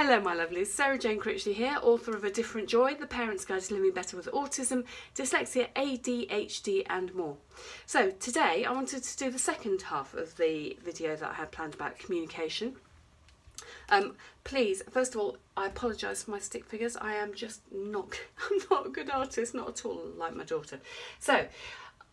Hello my lovelies, Sarah Jane Critchley here, author of A Different Joy, The Parent's Guide to Living Better with Autism, Dyslexia, ADHD and more. So today I wanted to do the second half of the video that I had planned about communication. Please, first of all, I apologise for my stick figures. I'm not a good artist, not at all like my daughter. So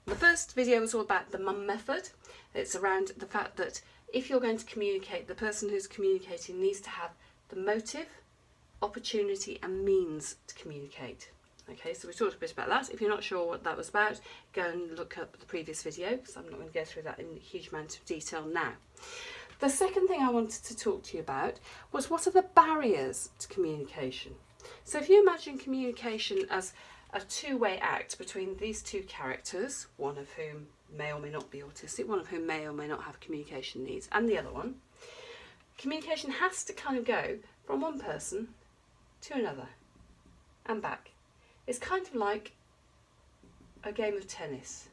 the first video was all about the mum method. It's around the fact that if you're going to communicate, the person who's communicating needs to have the motive, opportunity and means to communicate. Okay, so we talked a bit about that. If you're not sure what that was about, go and look up the previous video because I'm not going to go through that in a huge amount of detail now. The second thing I wanted to talk to you about was what are the barriers to communication. So if you imagine communication as a two-way act between these two characters, one of whom may or may not be autistic, one of whom may or may not have communication needs, and the other one, communication has to kind of go from one person to another and back. It's kind of like a game of tennis.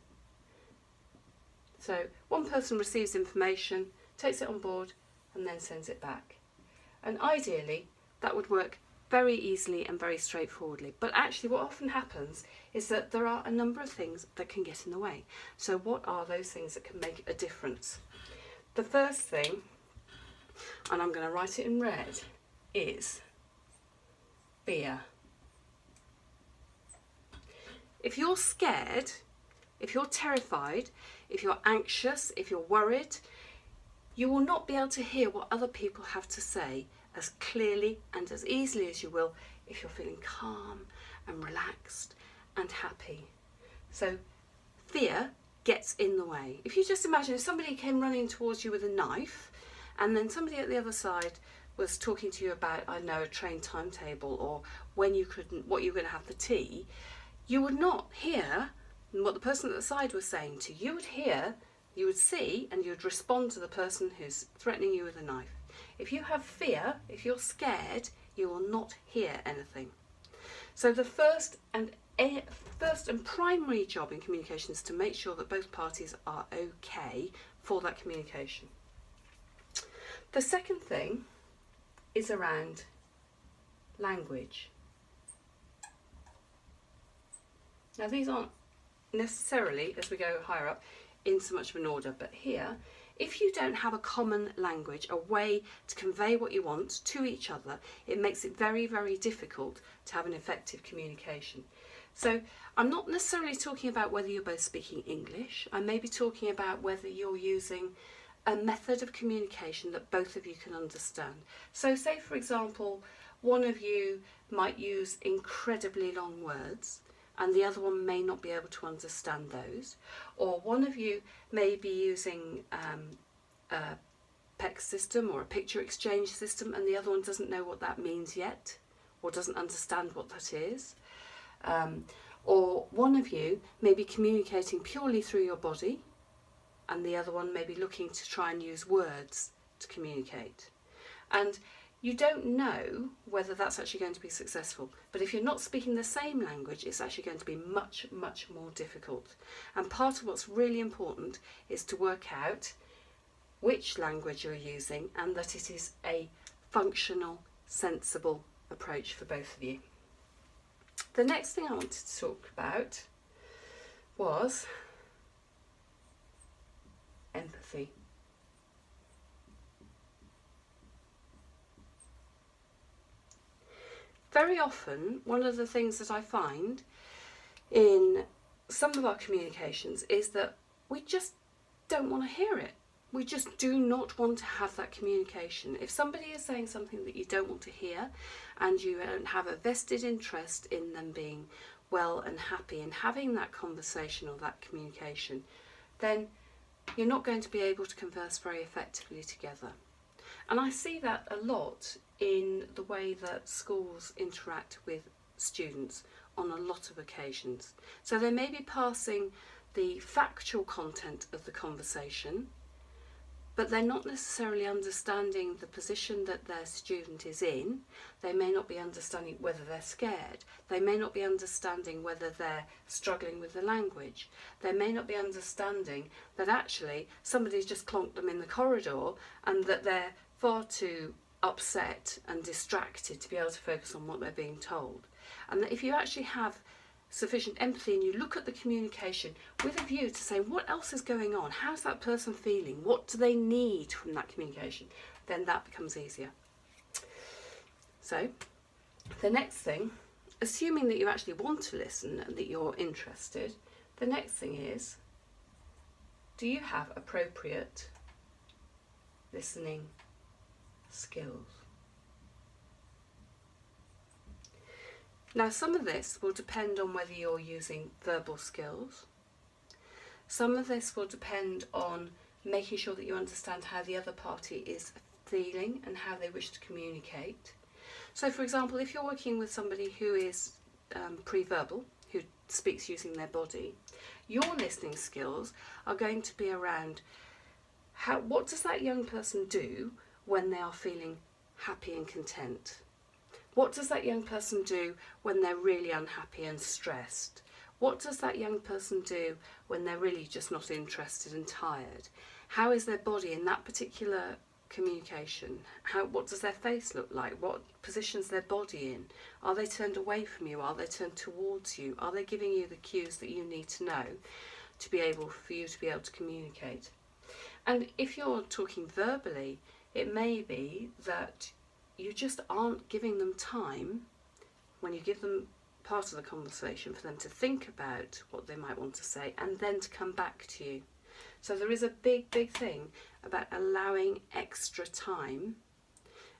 So one person receives information, takes it on board and then sends it back. And ideally that would work very easily and very straightforwardly. But actually what often happens is that there are a number of things that can get in the way. So what are those things that can make a difference? The first thing, and I'm going to write it in red, is fear. If you're scared, if you're terrified, if you're anxious, if you're worried, you will not be able to hear what other people have to say as clearly and as easily as you will if you're feeling calm and relaxed and happy. So fear gets in the way. If you just imagine if somebody came running towards you with a knife and then somebody at the other side was talking to you about, I don't know, a train timetable or what you're going to have for tea, you would not hear what the person at the side was saying to you. You would hear, you would see, and you would respond to the person who's threatening you with a knife. If you have fear, if you're scared, you will not hear anything. So the first and primary job in communication is to make sure that both parties are okay for that communication. The second thing is around language. Now these aren't necessarily, as we go higher up, in so much of an order, but here, if you don't have a common language, a way to convey what you want to each other, it makes it very, very difficult to have an effective communication. So I'm not necessarily talking about whether you're both speaking English. I may be talking about whether you're using a method of communication that both of you can understand. So say, for example, one of you might use incredibly long words and the other one may not be able to understand those. Or one of you may be using a PEC system or a picture exchange system and the other one doesn't know what that means yet or doesn't understand what that is. Or one of you may be communicating purely through your body and the other one may be looking to try and use words to communicate. And you don't know whether that's actually going to be successful. But if you're not speaking the same language, it's actually going to be much, much more difficult. And part of what's really important is to work out which language you're using and that it is a functional, sensible approach for both of you. The next thing I wanted to talk about was empathy. Very often, one of the things that I find in some of our communications is that we just don't want to hear it. We just do not want to have that communication. If somebody is saying something that you don't want to hear and you don't have a vested interest in them being well and happy and having that conversation or that communication, then you're not going to be able to converse very effectively together. And I see that a lot in the way that schools interact with students on a lot of occasions. So they may be passing the factual content of the conversation, but they're not necessarily understanding the position that their student is in. They may not be understanding whether they're scared. They may not be understanding whether they're struggling with the language. They may not be understanding that actually somebody's just clonked them in the corridor and that they're far too upset and distracted to be able to focus on what they're being told. And that if you actually have sufficient empathy and you look at the communication with a view to say what else is going on, how's that person feeling, what do they need from that communication, then that becomes easier. So the next thing, assuming that you actually want to listen and that you're interested, the next thing is, do you have appropriate listening skills? Now, some of this will depend on whether you're using verbal skills. Some of this will depend on making sure that you understand how the other party is feeling and how they wish to communicate. So, for example, if you're working with somebody who is pre-verbal, who speaks using their body, your listening skills are going to be around what does that young person do when they are feeling happy and content? What does that young person do when they're really unhappy and stressed? What does that young person do when they're really just not interested and tired? How is their body in that particular communication? What does their face look like? What position's their body in? Are they turned away from you? Are they turned towards you? Are they giving you the cues that you need to know for you to be able to communicate? And if you're talking verbally, it may be that you just aren't giving them time, when you give them part of the conversation, for them to think about what they might want to say and then to come back to you. So there is a big thing about allowing extra time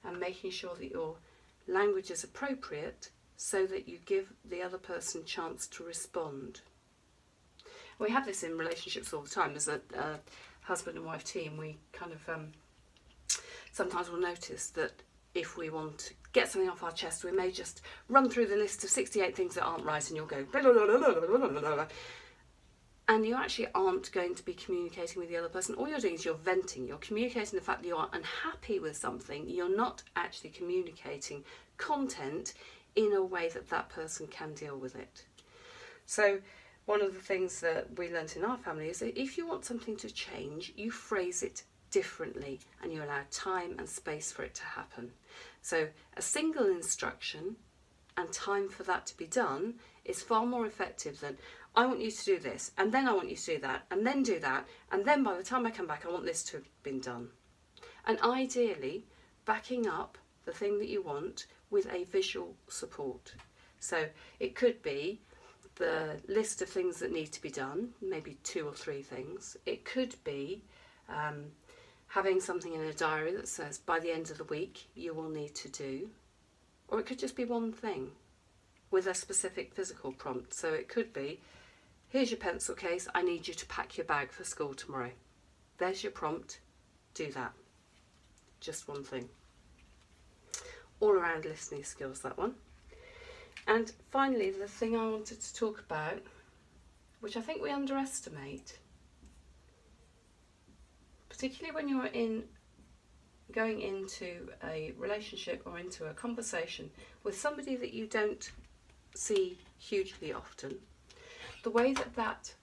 and making sure that your language is appropriate so that you give the other person a chance to respond. We have this in relationships all the time. As a husband and wife team, we kind of sometimes will notice that if we want to get something off our chest, we may just run through the list of 68 things that aren't right, and you'll go blah, blah, blah, blah, blah, blah, blah, blah, and you actually aren't going to be communicating with the other person. All you're doing is you're venting. You're communicating the fact that you are unhappy with something. You're not actually communicating content in a way that that person can deal with it. So one of the things that we learnt in our family is that if you want something to change, you phrase it differently and you allow time and space for it to happen. So a single instruction and time for that to be done is far more effective than, I want you to do this, and then I want you to do that, and then do that, and then by the time I come back I want this to have been done. And ideally backing up the thing that you want with a visual support. So it could be the list of things that need to be done, maybe 2 or 3 things. It could be having something in a diary that says by the end of the week you will need to do. Or it could just be one thing with a specific physical prompt. So it could be, here's your pencil case, I need you to pack your bag for school tomorrow. There's your prompt, do that. Just one thing. All around listening skills, that one. And finally, the thing I wanted to talk about, which I think we underestimate, particularly when you're going into a relationship or into a conversation with somebody that you don't see hugely often, the way that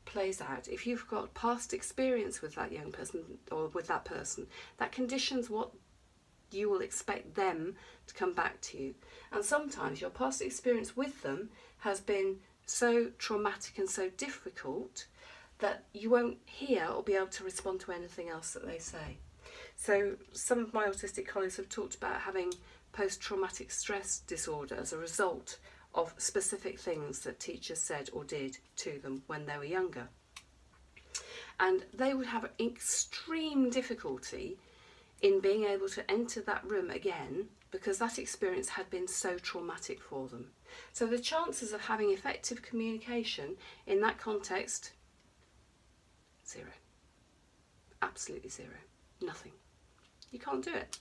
plays out, if you've got past experience with that young person or with that person, that conditions what you will expect them to come back to you. And sometimes your past experience with them has been so traumatic and so difficult that you won't hear or be able to respond to anything else that they say. So some of my autistic colleagues have talked about having post-traumatic stress disorder as a result of specific things that teachers said or did to them when they were younger. And they would have extreme difficulty in being able to enter that room again because that experience had been so traumatic for them. So the chances of having effective communication in that context, 0. Absolutely 0. Nothing. You can't do it.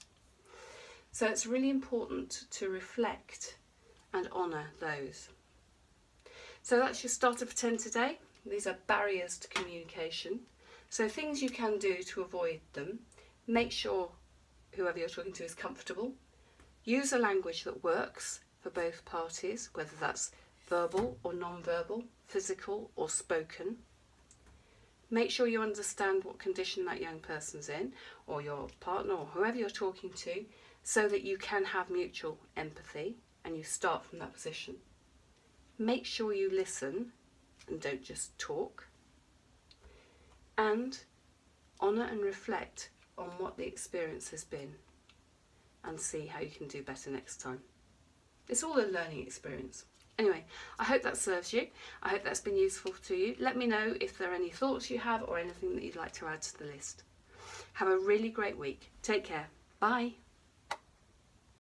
So it's really important to reflect and honour those. So that's your starter for 10 today. These are barriers to communication. So things you can do to avoid them. Make sure whoever you're talking to is comfortable. Use a language that works for both parties, whether that's verbal or non-verbal, physical or spoken. Make sure you understand what condition that young person's in, or your partner, or whoever you're talking to, so that you can have mutual empathy and you start from that position. Make sure you listen and don't just talk. And honour and reflect on what the experience has been and see how you can do better next time. It's all a learning experience. Anyway, I hope that serves you. I hope that's been useful to you. Let me know if there are any thoughts you have or anything that you'd like to add to the list. Have a really great week. Take care. Bye.